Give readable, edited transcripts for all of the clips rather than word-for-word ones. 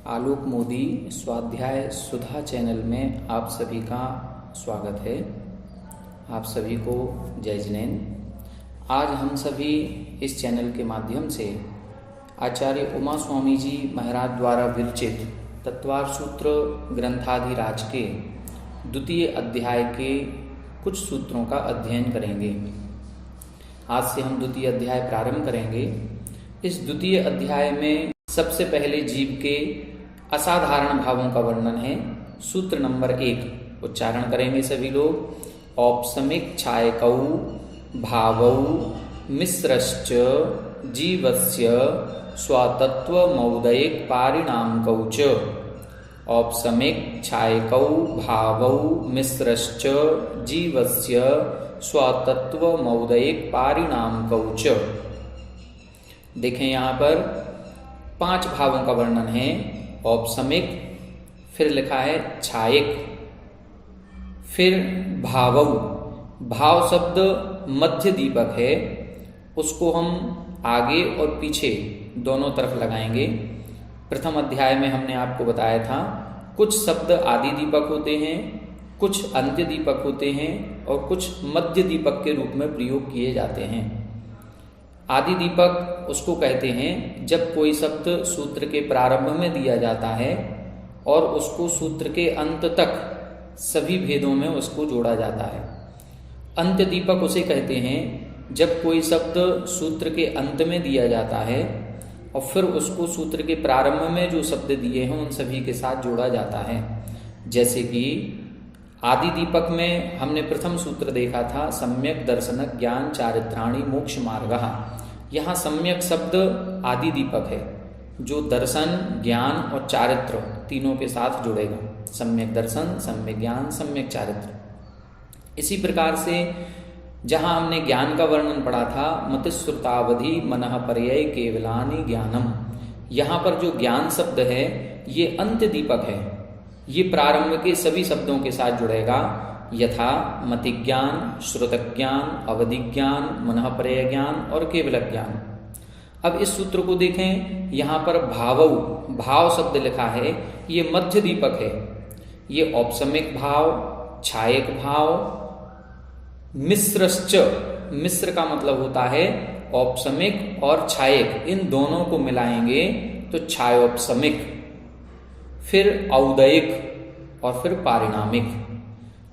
आलोक मोदी स्वाध्याय सुधा चैनल में आप सभी का स्वागत है। आप सभी को जय जिनेन्द्र। आज हम सभी इस चैनल के माध्यम से आचार्य उमा स्वामी जी महाराज द्वारा विरचित तत्वार सूत्र ग्रंथाधिराज के द्वितीय अध्याय के कुछ सूत्रों का अध्ययन करेंगे। आज से हम द्वितीय अध्याय प्रारंभ करेंगे। इस द्वितीय अध्याय में सबसे पहले जीव के असाधारण भावों का वर्णन है। सूत्र नंबर 1 उच्चारण करेंगे सभी लोग। औपसमिक छायकौ भावौ मिश्रश्च जीवस्य स्वतत्व मौदयिक पारिणामकौ च। औपसमिक छायकौ भावौ मिश्रश्च जीवस्य स्वतत्व मौदयिक पारिणामकौ च। देखें यहाँ पर 5 भावों का वर्णन है। औपसमिक, फिर लिखा है छायक, फिर भावौ। भाव शब्द मध्य दीपक है, उसको हम आगे और पीछे दोनों तरफ लगाएंगे। प्रथम अध्याय में हमने आपको बताया था कुछ शब्द आदि दीपक होते हैं, कुछ अंत्य दीपक होते हैं और कुछ मध्य दीपक के रूप में प्रयोग किए जाते हैं। आदि दीपक उसको कहते हैं जब कोई शब्द सूत्र के प्रारंभ में दिया जाता है और उसको सूत्र के अंत तक सभी भेदों में उसको जोड़ा जाता है। अंत्य दीपक उसे कहते हैं जब कोई शब्द सूत्र के अंत में दिया जाता है और फिर उसको सूत्र के प्रारंभ में जो शब्द दिए हैं उन सभी के साथ जोड़ा जाता है। जैसे कि आदि दीपक में हमने प्रथम सूत्र देखा था सम्यक दर्शन ज्ञान चारित्राणि मोक्ष मार्गः। यहाँ सम्यक शब्द आदि दीपक है जो दर्शन, ज्ञान और चारित्र तीनों के साथ जुड़ेगा। सम्यक दर्शन, सम्यक ज्ञान, सम्यक चारित्र। इसी प्रकार से जहाँ हमने ज्ञान का वर्णन पढ़ा था मतिश्रुतावधि मनः पर्यय केवलानि ज्ञानम। यहाँ पर जो ज्ञान शब्द है ये अंत्य दीपक है, ये प्रारंभ के सभी शब्दों के साथ जुड़ेगा। यथा मति ज्ञान, श्रुत ज्ञान, अवधि ज्ञान, मनः पर्यय ज्ञान और केवल ज्ञान। अब इस सूत्र को देखें, यहाँ पर भावौ, भाव शब्द लिखा है, ये मध्य दीपक है। ये औपसमिक भाव, छायक भाव, मिश्रश्च, मिश्र का मतलब होता है औपसमिक और छायक, इन दोनों को मिलाएंगे तो छायोपसमिक, फिर औदयिक और फिर पारिणामिक।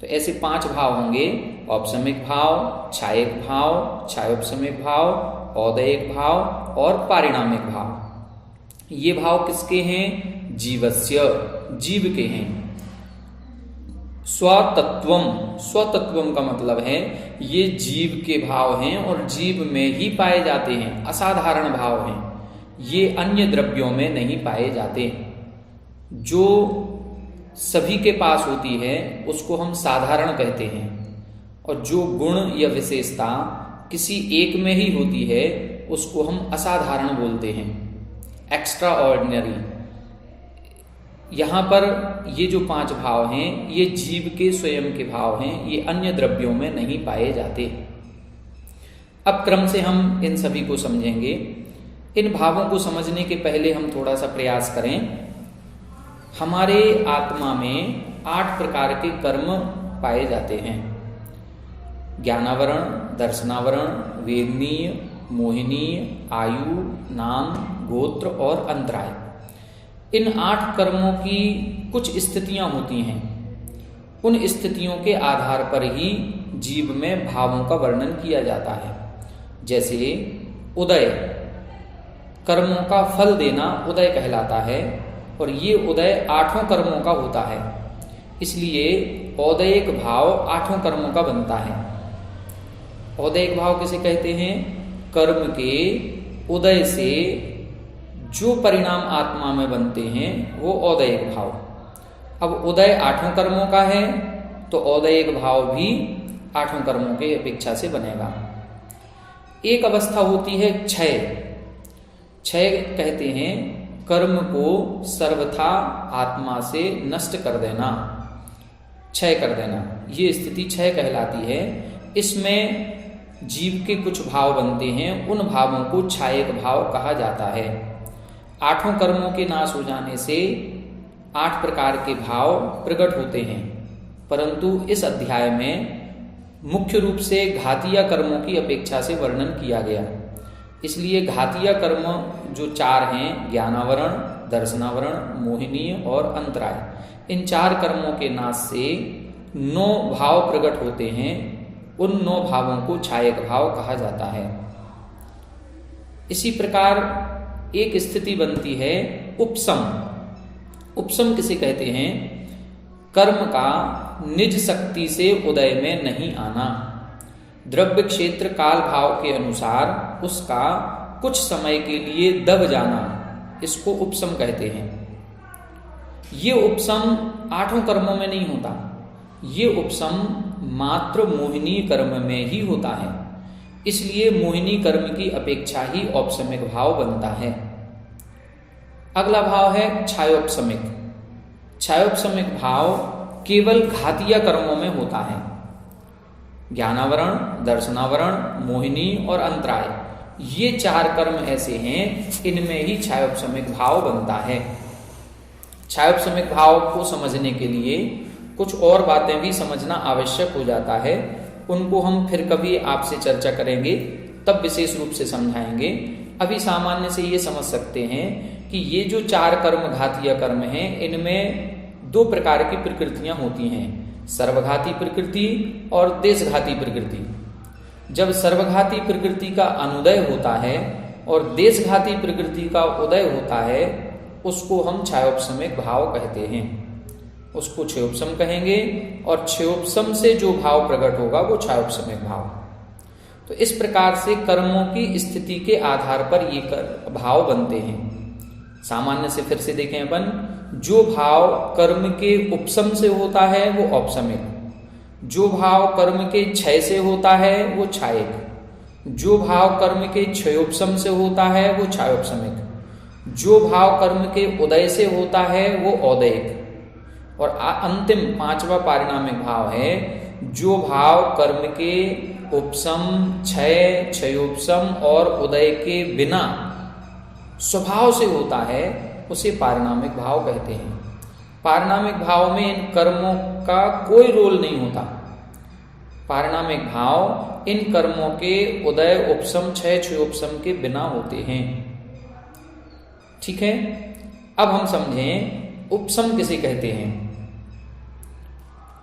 तो ऐसे 5 भाव होंगे। औपसमिक भाव, छायक भाव, छायोपसमिक भाव, औदयिक भाव और पारिणामिक भाव। ये भाव किसके हैं? जीवस्य, जीव के हैं। स्वतत्वम, स्वतत्वम का मतलब है ये जीव के भाव हैं और जीव में ही पाए जाते हैं, असाधारण भाव हैं, ये अन्य द्रव्यों में नहीं पाए जाते। जो सभी के पास होती है उसको हम साधारण कहते हैं और जो गुण या विशेषता किसी एक में ही होती है उसको हम असाधारण बोलते हैं, एक्स्ट्रा ऑर्डिनरी। यहाँ पर ये जो 5 भाव हैं ये जीव के स्वयं के भाव हैं, ये अन्य द्रव्यों में नहीं पाए जाते। अब क्रम से हम इन सभी को समझेंगे। इन भावों को समझने के पहले हम थोड़ा सा प्रयास करें। हमारे आत्मा में 8 प्रकार के कर्म पाए जाते हैं। ज्ञानावरण, दर्शनावरण, वेदनीय, मोहिनीय, आयु, नाम, गोत्र और अंतराय। इन 8 कर्मों की कुछ स्थितियां होती हैं। उन स्थितियों के आधार पर ही जीव में भावों का वर्णन किया जाता है। जैसे उदय, कर्मों का फल देना उदय कहलाता है और ये उदय 8 कर्मों का होता है, इसलिए औदयिक भाव 8 कर्मों का बनता है। औदयिक भाव किसे कहते हैं? कर्म के उदय से जो परिणाम आत्मा में बनते हैं वो औदयिक भाव। अब उदय 8 कर्मों का है तो औदयिक भाव भी 8 कर्मों के अपेक्षा से बनेगा। एक अवस्था होती है क्षय। क्षय कहते हैं कर्म को सर्वथा आत्मा से नष्ट कर देना, क्षय कर देना, ये स्थिति क्षय कहलाती है। इसमें जीव के कुछ भाव बनते हैं, उन भावों को छायक भाव कहा जाता है। आठों कर्मों के नाश हो जाने से 8 प्रकार के भाव प्रकट होते हैं, परंतु इस अध्याय में मुख्य रूप से घातीय कर्मों की अपेक्षा से वर्णन किया गया। इसलिए घातीय कर्म जो 4 हैं, ज्ञानावरण, दर्शनावरण, मोहिनी और अंतराय, इन 4 कर्मों के नाश से 9 भाव प्रकट होते हैं। उन 9 भावों को छायक भाव कहा जाता है। इसी प्रकार एक स्थिति बनती है उपसम। उपसम किसे कहते हैं? कर्म का निज शक्ति से उदय में नहीं आना, द्रव्य क्षेत्र काल भाव के अनुसार उसका कुछ समय के लिए दब जाना, इसको उपसम कहते हैं। ये उपसम 8 कर्मों में नहीं होता, ये उपसम मात्र मोहिनी कर्म में ही होता है। इसलिए मोहिनी कर्म की अपेक्षा ही औपसमिक भाव बनता है। अगला भाव है छायोपसमिक। छायोपसमिक भाव केवल घातीय कर्मों में होता है। ज्ञानावरण, दर्शनावरण, मोहिनी और अंतराय, ये 4 कर्म ऐसे हैं, इनमें ही छायोपसमिक भाव बनता है। छायोपसमिक भाव को समझने के लिए कुछ और बातें भी समझना आवश्यक हो जाता है। उनको हम फिर कभी आपसे चर्चा करेंगे, तब विशेष रूप से समझाएंगे। अभी सामान्य से ये समझ सकते हैं कि ये जो 4 कर्म घातीय कर्म हैं, इनमें 2 प्रकार की प्रकृतियां होती हैं, सर्वघाती प्रकृति और देशघाती प्रकृति। जब सर्वघाती प्रकृति का अनुदय होता है और देशघाती प्रकृति का उदय होता है, उसको हम छायोपसमिक भाव कहते हैं। उसको क्षयोपसम कहेंगे और क्षयोपसम से जो भाव प्रकट होगा वो छायोपसमिक भाव। तो इस प्रकार से कर्मों की स्थिति के आधार पर ये भाव बनते हैं। सामान्य से फिर से देखें अपन, जो भाव कर्म के उपसम से होता है वो औपसमिक, जो भाव कर्म के क्षय से होता है वो छायक, जो भाव कर्म के क्षयोपसम से होता है वो छायोपसमिक, जो भाव कर्म के उदय से होता है वो औदयिक, और अंतिम 5वां पारिणामिक भाव है जो भाव कर्म के उपसम, क्षय, क्षयोपसम और उदय के बिना स्वभाव से होता है, उसे पारिणामिक भाव कहते हैं। पारिणामिक भाव में इन कर्मों का कोई रोल नहीं होता। पारिणामिक भाव इन कर्मों के उदय, उपसम, क्षय, क्षयोपसम के बिना होते हैं। ठीक है, अब हम समझें उपसम किसे कहते हैं।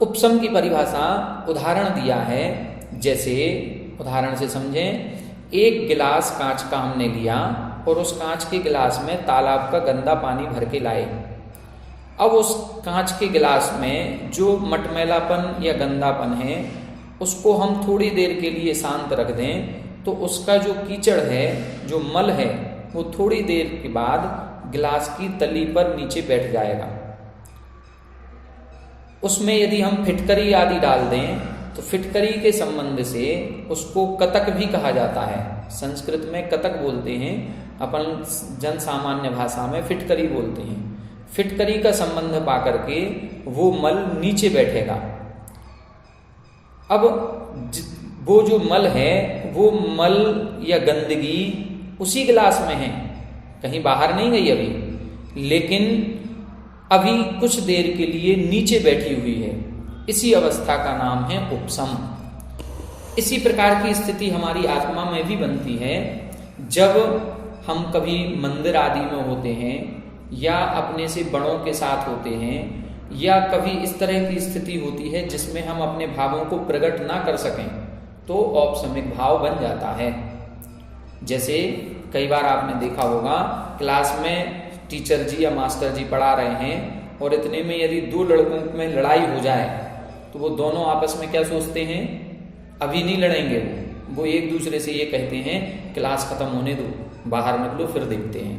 उपसम की परिभाषा उदाहरण दिया है। जैसे उदाहरण से समझें, एक गिलास कांच का हमने लिया और उस कांच के गिलास में तालाब का गंदा पानी भर के लाए। अब उस कांच के गिलास में जो मटमैलापन या गंदापन है, उसको हम थोड़ी देर के लिए शांत रख दें तो उसका जो कीचड़ है, जो मल है, वो थोड़ी देर के बाद गिलास की तली पर नीचे बैठ जाएगा। उसमें यदि हम फिटकरी आदि डाल दें तो फिटकरी के संबंध से उसको कतक भी कहा जाता है। संस्कृत में कतक बोलते हैं, अपन जन सामान्य भाषा में फिटकरी बोलते हैं। फिटकरी का संबंध पा करके वो मल नीचे बैठेगा। अब वो जो मल है, वो मल या गंदगी उसी गिलास में है, कहीं बाहर नहीं गई अभी, लेकिन अभी कुछ देर के लिए नीचे बैठी हुई है। इसी अवस्था का नाम है उपसम। इसी प्रकार की स्थिति हमारी आत्मा में भी बनती है। जब हम कभी मंदिर आदि में होते हैं या अपने से बड़ों के साथ होते हैं, या कभी इस तरह की स्थिति होती है जिसमें हम अपने भावों को प्रकट ना कर सकें, तो औपसमिक भाव बन जाता है। जैसे कई बार आपने देखा होगा, क्लास में टीचर जी या मास्टर जी पढ़ा रहे हैं और इतने में यदि 2 लड़कों में लड़ाई हो जाए तो वो दोनों आपस में क्या सोचते हैं, अभी नहीं लड़ेंगे। वो एक दूसरे से ये कहते हैं क्लास खत्म होने दो, बाहर निकलो फिर देखते हैं।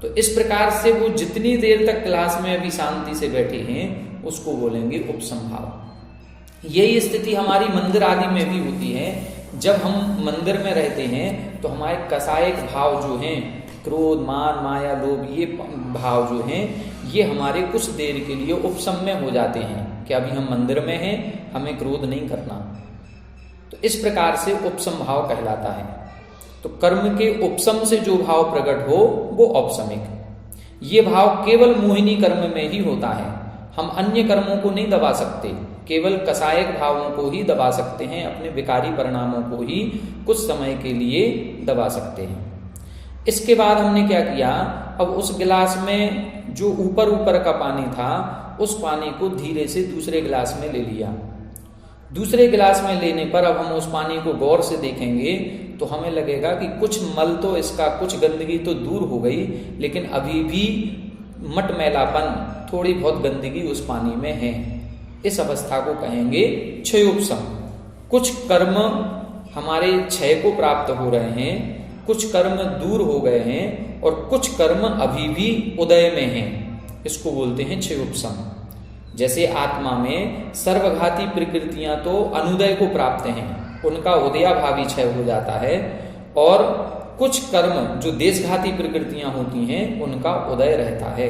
तो इस प्रकार से वो जितनी देर तक क्लास में अभी शांति से बैठे हैं उसको बोलेंगे उपसम भाव। यही स्थिति हमारी मंदिर आदि में भी होती है। जब हम मंदिर में रहते हैं तो हमारे कसायक भाव जो हैं, क्रोध, मान, माया, लोभ, ये भाव जो हैं, ये हमारे कुछ देर के लिए उपसम में हो जाते हैं कि अभी हम मंदिर में हैं, हमें क्रोध नहीं करना। तो इस प्रकार से उपसम भाव कहलाता है। तो कर्म के उपसम से जो भाव प्रकट हो वो औपसमिक। ये भाव केवल मोहिनी कर्म में ही होता है। हम अन्य कर्मों को नहीं दबा सकते, केवल कसायक भावों को ही दबा सकते हैं, अपने विकारी परिणामों को ही कुछ समय के लिए दबा सकते हैं। इसके बाद हमने क्या किया, अब उस गिलास में जो ऊपर ऊपर का पानी था उस पानी को धीरे से दूसरे गिलास में ले लिया। दूसरे गिलास में लेने पर अब हम उस पानी को गौर से देखेंगे तो हमें लगेगा कि कुछ मल तो इसका, कुछ गंदगी तो दूर हो गई, लेकिन अभी भी मटमैलापन, थोड़ी बहुत गंदगी उस पानी में है। इस अवस्था को कहेंगे क्षयोपशम। कुछ कर्म हमारे क्षय को प्राप्त हो रहे हैं, कुछ कर्म दूर हो गए हैं और कुछ कर्म अभी भी उदय में हैं, इसको बोलते हैं क्षयोपशम। जैसे आत्मा में सर्वघाती प्रकृतियां तो अनुदय को प्राप्त हैं, उनका उदयाभावी क्षय हो जाता है, और कुछ कर्म जो देशघाती प्रकृतियां होती हैं उनका उदय रहता है।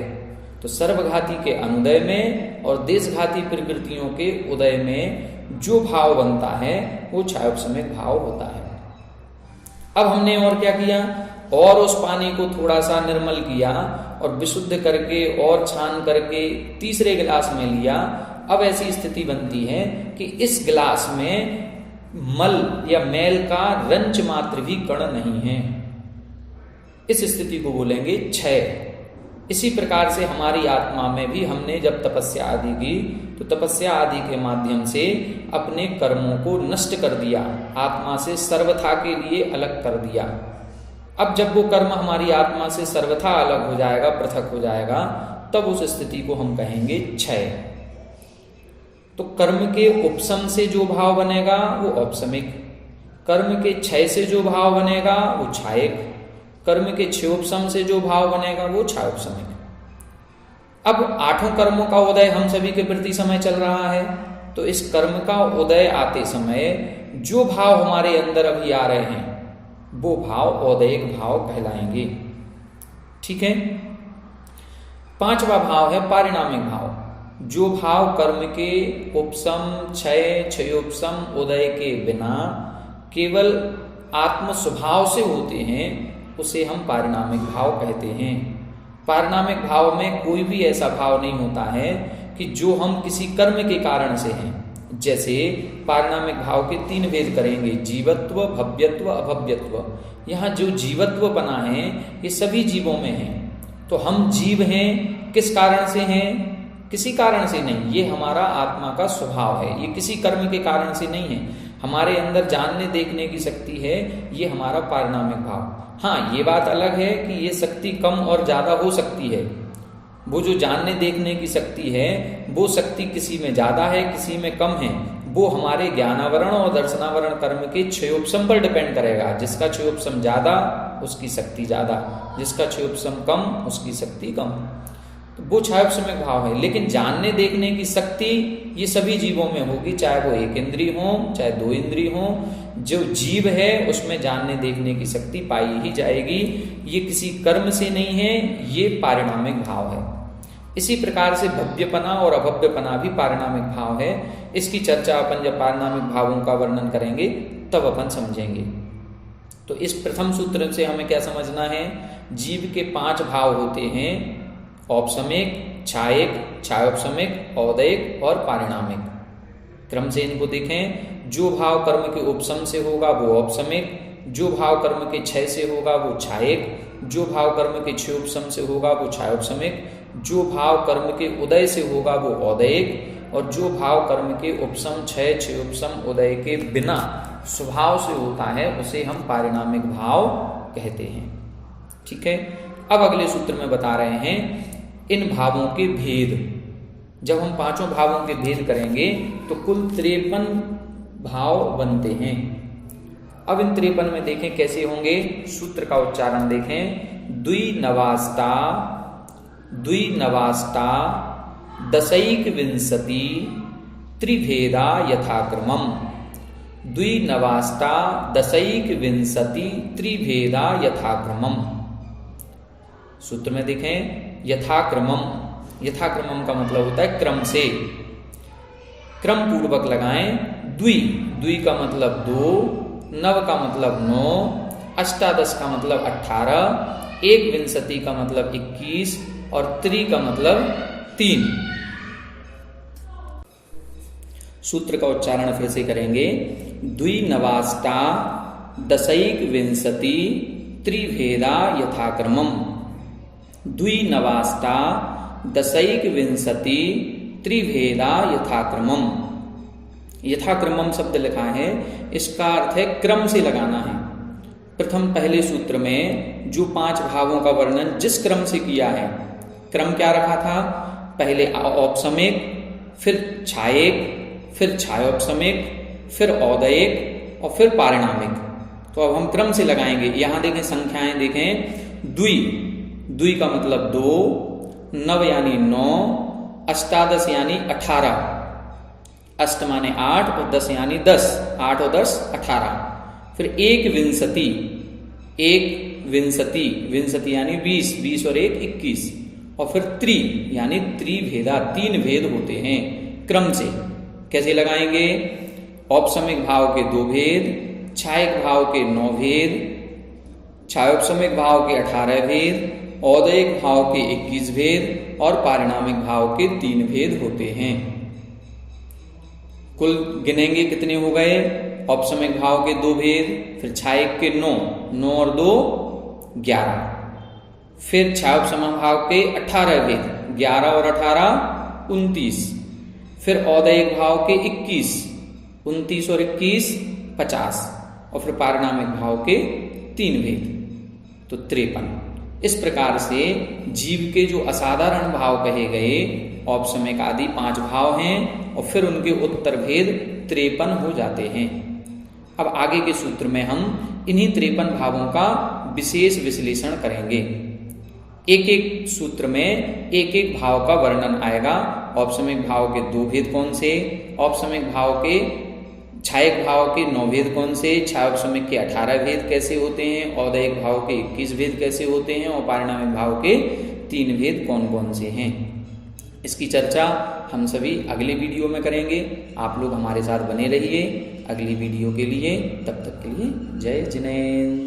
तो सर्वघाती के अनुदय में और देशघाती प्रकृतियों के उदय में जो भाव बनता है वो क्षयोपशमिक भाव होता है। अब हमने और क्या किया, और उस पानी को थोड़ा सा निर्मल किया और विशुद्ध करके और छान करके तीसरे गिलास में लिया। अब ऐसी स्थिति बनती है कि इस गिलास में मल या मैल का रंच मात्र भी कण नहीं है। इस स्थिति को बोलेंगे क्षय। इसी प्रकार से हमारी आत्मा में भी हमने जब तपस्या आदि की तो तपस्या आदि के माध्यम से अपने कर्मों को नष्ट कर दिया, आत्मा से सर्वथा के लिए अलग कर दिया। अब जब वो कर्म हमारी आत्मा से सर्वथा अलग हो जाएगा, पृथक हो जाएगा, तब उस स्थिति को हम कहेंगे क्षय। तो कर्म के उपशम से जो भाव बनेगा वो औपशमिक, कर्म के क्षय से जो भाव बनेगा वो क्षायक, कर्म के क्षयोपशम से जो भाव बनेगा वो क्षयोपशमिक। अब आठों कर्मों का उदय हम सभी के प्रति समय चल रहा है, तो इस कर्म का उदय आते समय जो भाव हमारे अंदर अभी आ रहे हैं वो भाव औदयिक भाव कहलाएंगे। ठीक है। पांचवा भाव है पारिणामिक भाव। जो भाव कर्म के उपशम, क्षय, क्षयोपशम, उदय के बिना केवल आत्म स्वभाव से होते हैं उसे हम पारिणामिक भाव कहते हैं। पारिणामिक भाव में कोई भी ऐसा भाव नहीं होता है कि जो हम किसी कर्म के कारण से हैं। जैसे पारिणामिक भाव के तीन भेद करेंगे, जीवत्व, भव्यत्व, अभव्यत्व। यहाँ जो जीवत्व बना है ये सभी जीवों में है। तो हम जीव हैं, किस कारण से हैं? किसी कारण से नहीं, ये हमारा आत्मा का स्वभाव है, ये किसी कर्म के कारण से नहीं है। हमारे अंदर जानने देखने की शक्ति है, ये हमारा पारिणामिक भाव। हाँ, ये बात अलग है कि ये शक्ति कम और ज्यादा हो सकती है। वो जो जानने देखने की शक्ति है वो शक्ति किसी में ज्यादा है, किसी में कम है। वो हमारे ज्ञानावरण और दर्शनावरण कर्म के क्षयोपशम पर डिपेंड करेगा। जिसका क्षयोपशम ज्यादा उसकी शक्ति ज्यादा, जिसका क्षयोपशम कम उसकी शक्ति कम। तो वो क्षयोपशमिक भाव है। लेकिन जानने देखने की शक्ति ये सभी जीवों में होगी, चाहे वो एक इंद्रिय हो चाहे दो इंद्रिय हो। जो जीव है उसमें जानने देखने की शक्ति पाई ही जाएगी। ये किसी कर्म से नहीं है, ये पारिणामिक भाव है। इसी प्रकार से भव्यपना और अभव्यपना भी पारिणामिक भाव है। इसकी चर्चा अपन जब पारिणामिक भावों का वर्णन करेंगे तब अपन समझेंगे। तो इस प्रथम सूत्र से हमें क्या समझना है, जीव के 5 भाव होते हैं, औपशमिक, क्षायक, क्षयोपशमिक, औदयिक और पारिणामिक। क्रम से इनको देखें। जो भाव कर्म के उपशम से होगा वो औपशमिक, जो भाव कर्म के क्षय से होगा वो क्षायक, जो भाव कर्म के क्षयोपशम से होगा वो क्षयोपशमिक, जो भाव कर्म के उदय से होगा वो औदयिक, और जो भाव कर्म के उपशम, क्षय, क्षयोपशम, उदय के बिना स्वभाव से होता है उसे हम पारिणामिक भाव कहते हैं। ठीक है। अब अगले सूत्र में बता रहे हैं इन भावों के भेद। जब हम 5 भावों के भेद करेंगे तो कुल 53 भाव बनते हैं। अब इन 53 में देखें कैसे होंगे, सूत्र का उच्चारण देखें। द्विनवास्ता, द्विनवास्ता, दशैक विंशति, त्रिभेदा यथाक्रमम्। द्विनवास्ता, दशैक विंशति, त्रिभेदा यथाक्रमम्। सूत्र में देखें यथाक्रमम्। यथाक्रमम् का मतलब होता है क्रम से, क्रम पूर्वक लगाएं। द्वि, द्वि का मतलब 2, नव का मतलब 9, अष्टादश का मतलब 18, एक विंशति का मतलब 21 और त्रि का मतलब 3। सूत्र का उच्चारण फिर से करेंगे। द्विनवाष्टा दशैक विंशति त्रिभेदा यथाक्रमम। द्विनवाष्टा दशैक विंशति त्रिभेदा यथाक्रमम। यथाक्रमम शब्द लिखा है, इसका अर्थ है क्रम से लगाना है। प्रथम पहले सूत्र में जो 5 भावों का वर्णन जिस क्रम से किया है, क्रम क्या रखा था? पहले औपसमिक, फिर छायक, फिर छायोपसमिक, फिर औदयिक और फिर पारिणामिक। तो अब हम क्रम से लगाएंगे। यहां देखें संख्याएं देखें। द्वि का मतलब 2, नव यानी 9, अष्टादश यानी 18, अष्ट माने 8 और 10 यानी 10, 8 और 10 18। फिर एक विंशति, विंशति यानी 20, 20 और 1 21। और फिर त्रि यानी त्रिभेदा, 3 भेद होते हैं क्रम से। कैसे लगाएंगे? औपसमिक भाव के 2 भेद, छायक भाव के 9 भेद, छायोपसमिक भाव के 18 भेद, औदयिक भाव के 21 भेद और पारिणामिक भाव के 3 भेद होते हैं। कुल गिनेंगे कितने हो गए? औपसमिक भाव के 2 भेद, फिर छायक के 9, 9 और 2 11, फिर छायोपसमिक भाव के 18 भेद, 11 और 18 29, फिर औदयिक भाव के 21, 29 और 21 50 और फिर पारिणामिक भाव के 3 भेद, तो 53। इस प्रकार से जीव के जो असाधारण भाव कहे गए, औपसमिक आदि 5 भाव हैं और फिर उनके उत्तर भेद 53 हो जाते हैं। अब आगे के सूत्र में हम इन्हीं 53 भावों का विशेष विश्लेषण करेंगे। एक एक सूत्र में एक एक भाव का वर्णन आएगा। औपसमिक भाव के 2 भेद कौन से, औपसमिक भाव के, छायक भाव के 9 भेद कौन से, छायोपसमिक के 18 भेद कैसे होते हैं, औदयिक भाव के 21 भेद कैसे होते हैं और पारिणामिक भाव के 3 भेद कौन कौन से हैं। इसकी चर्चा हम सभी अगले वीडियो में करेंगे। आप लोग हमारे साथ बने रहिए अगली वीडियो के लिए। तब तक के लिए जय जिनेंद्र।